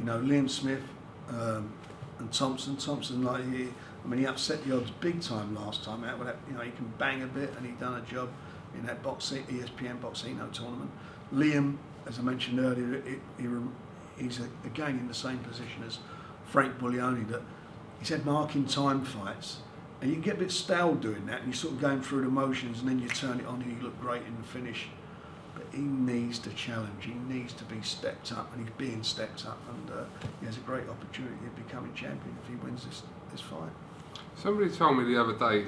you know, Liam Smith and Thompson. Thompson, like, he upset the odds big time last time out with that. You know, he can bang a bit, and he done a job in that ESPN BoxNation tournament. Liam, as I mentioned earlier, he's again in the same position as Frank Buglioni, that he's had marking time fights, and you get a bit stale doing that, and you're sort of going through the motions, and then you turn it on and you look great in the finish. But he needs to challenge, he needs to be stepped up, and he's being stepped up, and he has a great opportunity of becoming champion if he wins this fight. Somebody told me the other day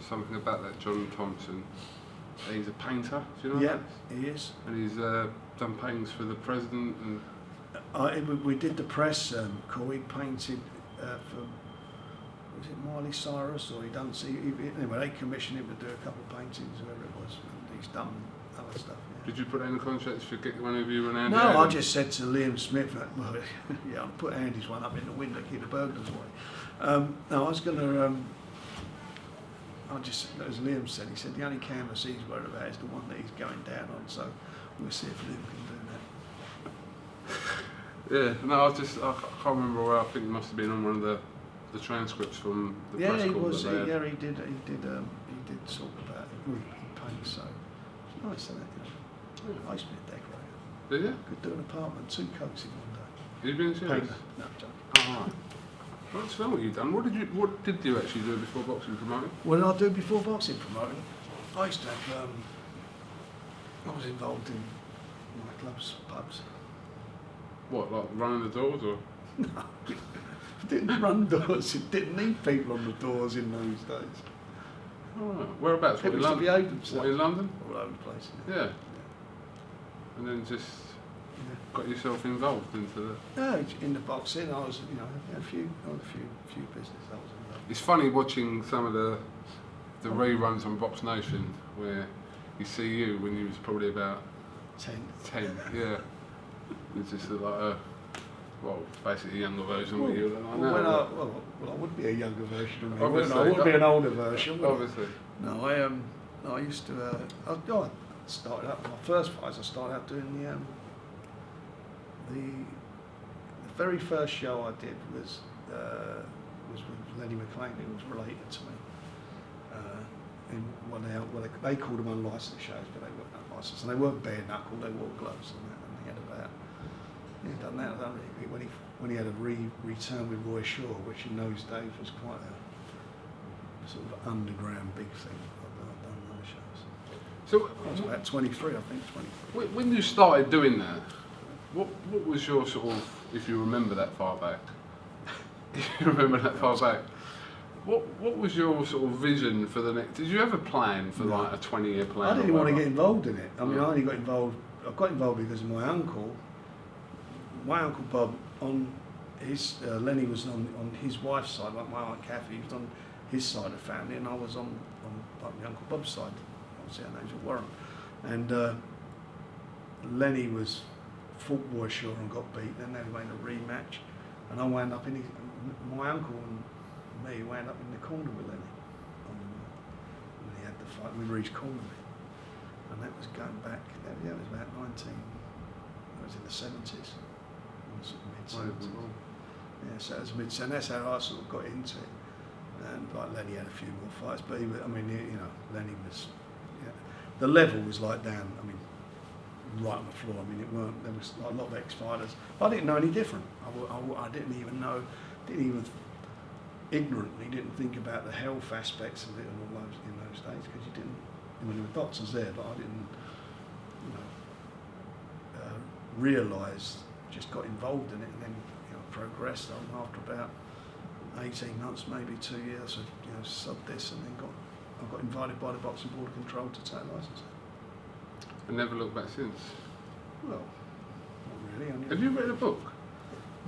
something about that John Thompson. He's a painter, do you know that? Yeah, he is. And he's done paintings for the president. And we did the press call. He painted for, was it Miley Cyrus, or he done? Anyway, they commissioned him to do a couple of paintings, whoever it was. And he's done other stuff. Yeah. Did you put that in the contract to get one of you and Andy? No, Adam? I just said to Liam Smith, well, yeah, I'll put Andy's one up in the window, keep the burglars away. No, I was going to. As Liam said, he said the only canvas he's worried about is the one that he's going down on. So we'll see if Liam can do that. Yeah, no, I can't remember where. I think it must have been on one of the transcripts from the press Yeah, he call. was. He did talk about paint. So it's nice, isn't it? You know? I used to be a decorator. Did you? Could do an apartment, 2 coats in one day. Have you been serious? Painter. No, joking. Oh, right. I don't know what you've done. What did you actually do before boxing promoting? What did I do before boxing promoting? I used to have. I was involved in nightclubs, pubs. What, like running the doors, or? No, it didn't run doors. It didn't need people on the doors in those days. Oh, whereabouts? People used to behave themselves. What, in London? All over the place. Yeah. And then just got yourself involved into the. No, in the boxing, I was, you know, had a few business I was involved. It's funny watching some of the reruns on BoxNation where you see you when you was probably about 10. Yeah. It's just like a, well, basically a younger version of you. I would be a younger version of me. Obviously, I would be an older version. Obviously. No, I used to. I started out my first fights. I started out doing the very first show I did was with Lenny McLean, who was related to me. In they called them unlicensed shows, but they weren't unlicensed, and they weren't bare knuckle. They wore gloves and that, and he had about. He'd done that when he had a return with Roy Shaw, which in those days was quite a sort of underground big thing. I've done those shows. So I was about 23, I think. 23. When you started doing that, what was your sort of, if you remember that far back? If you remember that far back, what was your sort of vision for the next? Did you ever plan for like a 20-year plan? I didn't want to get involved in it. I mean, I only got involved. I got involved because of my uncle. My uncle Bob, on his Lenny was on his wife's side, like my aunt Kathy was on his side of the family, and I was on like my uncle Bob's side. Obviously, our names were Warren, and Lenny fought Roy Shaw and got beat. Then they made a rematch, and I wound up in my uncle and me wound up in the corner with Lenny. When he had the fight, we reached corner, and that was going back. It was about 19. It was in the 70s. Sort of mid-70s. Yeah, so it was and that's how I sort of got into it. And like Lenny had a few more fights, but Lenny was, the level was like down. I mean, right on the floor. I mean, there was like a lot of ex-fighters. I didn't know any different. I didn't even know, ignorantly didn't think about the health aspects of it and all those in those days, because you didn't. I mean, there were doctors there, but I didn't, realise. Just got involved in it and then progressed on after about 18 months, maybe 2 years of sub this, and then I got invited by the Boxing Board of Control to take licence. And never looked back since? Well, not really. Have you written a book?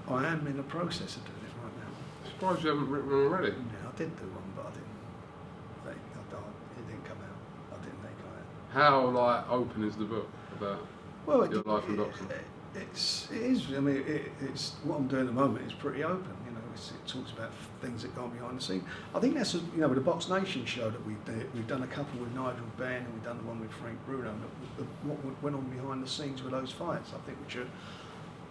I am in the process of doing it right now. Surprised you haven't written one already? Yeah, I did do one, but I didn't. It didn't come out. I didn't think I had. How open is the book about your life in boxing? It is. I mean, it's what I'm doing at the moment is pretty open. It talks about things that go on behind the scenes. I think that's with the BoxNation show that we've done a couple with Nigel Benn, and we've done the one with Frank Bruno. What went on behind the scenes with those fights, I think, which are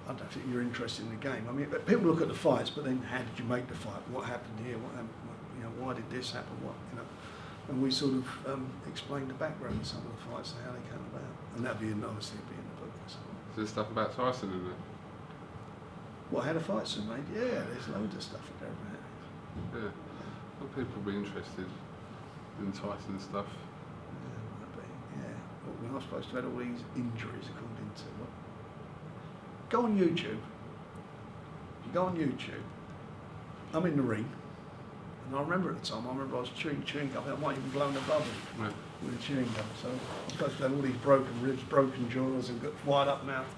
I don't think you're interested in the game. I mean, people look at the fights, but then how did you make the fight? What happened here? What happened? You know, why did this happen? What, you know? And we sort of explained the background of some of the fights and how they came about. And that'd be obviously be in the book. So. There's stuff about Tyson in there. What, how the fights are made? Yeah, there's loads of stuff in there about it. Yeah. Well, people will be interested in Tyson stuff. Yeah, might be. Yeah. But we're not supposed to have all these injuries according to what. Go on YouTube. If you go on YouTube, I'm in the ring, and I remember at the time, I was chewing gum, I might even blown a bubble with a chewing gum. So I'm supposed to have all these broken ribs, broken jaws, and got wide up mouth.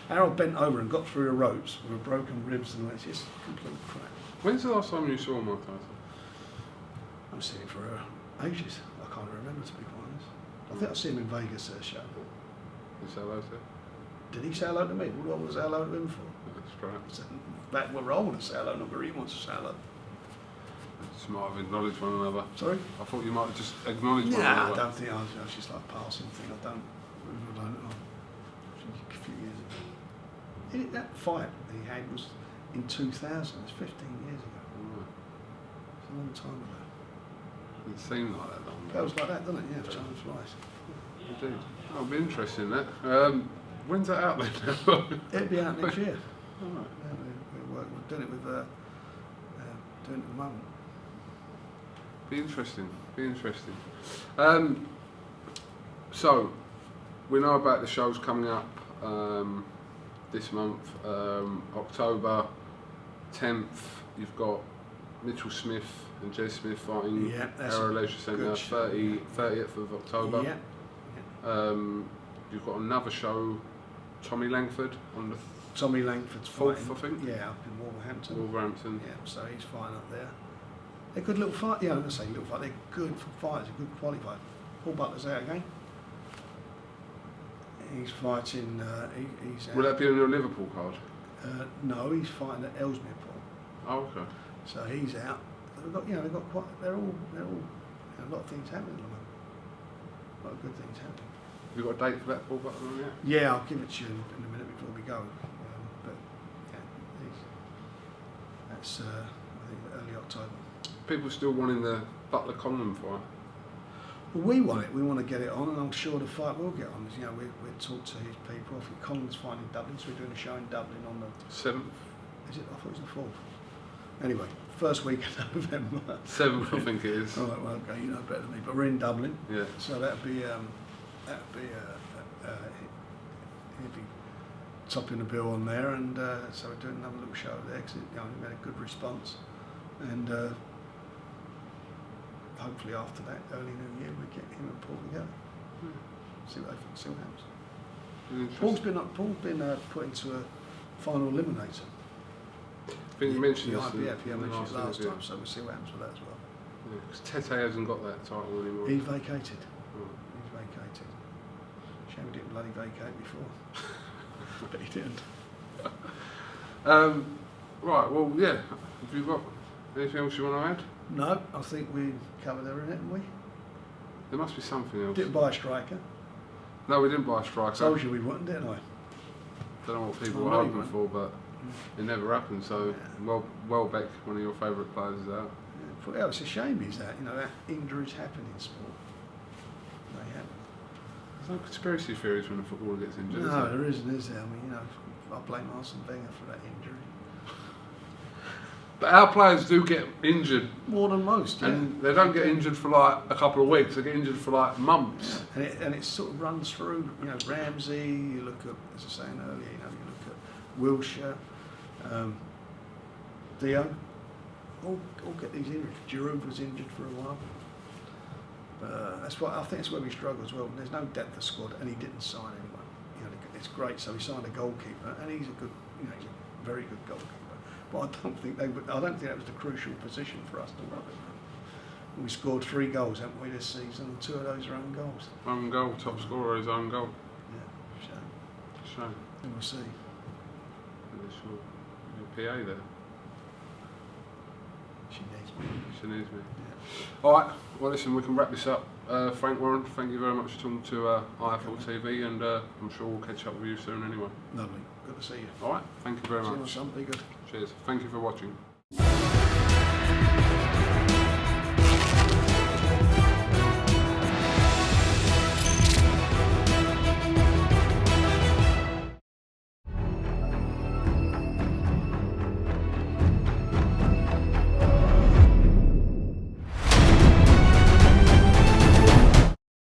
Harold bent over and got through the ropes with broken ribs, and it's just complete crap. When's the last time you saw Mike Tyson? I've seen him for ages. I can't remember, to be quite honest. I think I've seen him in Vegas at a show. You say hello to? Did he say hello to me? What was I hello to him for? That's right. Back when we're old to say hello, not where he wants to say hello. Just might have acknowledged one another. Sorry? I thought you might have just acknowledged one Nah, another. I don't think I was just like a passing thing. I don't know. A few years ago. That fight he had was in 2000. It's 15 years ago. Right. It's a long time ago. It seemed like that long It ago. goes like that, doesn't it? Yeah, time flies. Indeed. That'll be interesting, that. When's that out then? It'll be out next year. Alright. Yeah, we're doing it with doing it at the moment. Be interesting. Be interesting. So, we know about the shows coming up this month. October 10th, you've got Mitchell Smith and Jez Smith fighting Arrow Leisure Centre, 30th of October. Yeah. You've got another show, Tommy Langford on the Tommy Langford's 4th, fighting. I think. Yeah, up in Wolverhampton. Wolverhampton. Yeah, so he's fighting up there. They're good little fight. Yeah, I'm going to say little fight. They're good fighters, good quality fighters. Paul Butler's out again. He's fighting. He's out. Will that be on your Liverpool card? No, he's fighting at Ellesmere Port. Oh, okay. So he's out. They've got quite. They're all. A lot of things happening at the moment. A lot of good things happening. Have you got a date for that Paul Butler on yet? Yeah, I'll give it to you in a minute before we go. But yeah, that's I think early October. People still wanting the Butler Conlon fight. Well, we want it. We want to get it on, and I'm sure the fight will get on. You know, we'll talk to his people. I think Collins fighting in Dublin, so we're doing a show in Dublin on the 7th. Is it? I thought it was the 4th. Anyway, first week of November. 7th, I think it is. All right, well, okay, you know better than me. But we're in Dublin. Yeah. So that'd be he'd be topping the bill on there, and so we're doing another little show there because we had a good response, and hopefully after that early New Year we get him and Paul together. See what happens. Paul's been put into a final eliminator. I think you mentioned the this IBF. Yeah, I in the mentioned it last interview. time, so we'll see what happens with that as well. Because Tete hasn't got that title anymore. He's vacated. Oh. He's vacated. Shame he didn't bloody vacate before. But he didn't. Right, well, yeah. Have you got anything else you want to add? No, I think we covered everything, haven't we? There must be something else. Didn't buy a striker. No, we didn't buy a striker. Told you we wouldn't, didn't I? Don't know what people I were know you hoping for, but it never happened. So, Welbeck, one of your favourite players, is out. Yeah, it's a shame he's out. You know, that injuries happen in sport. They happen. There's no conspiracy theories when a footballer gets injured. No, there isn't, is there? I mean, you know, I blame Arsene Wenger for that injury. But our players do get injured. More than most, yeah. And they don't get injured for like a couple of weeks, they get injured for like months. Yeah. And it sort of runs through, you know, Ramsey, you look at, as I was saying earlier, you know, you look at Wilshere, Dio, all get these injuries. Giroud was injured for a while. That's why I think that's where we struggle as well. There's no depth of squad, and he didn't sign anyone. You know, it's great. So he signed a goalkeeper, and he's a good, you know, he's a very good goalkeeper. But I don't think that was the crucial position for us to run it. We scored 3 goals, haven't we, this season? And 2 of those are own goals. Own goal, top scorer is own goal. Yeah, Shame. and we'll see. Your PA there. She needs me. She needs me. Yeah. Alright, well listen, we can wrap this up. Frank Warren, thank you very much for talking to IFL TV, and I'm sure we'll catch up with you soon anyway. Lovely. Good. to see you. All right, thank you very See you, my much. son. Be good. Cheers. Thank you for watching.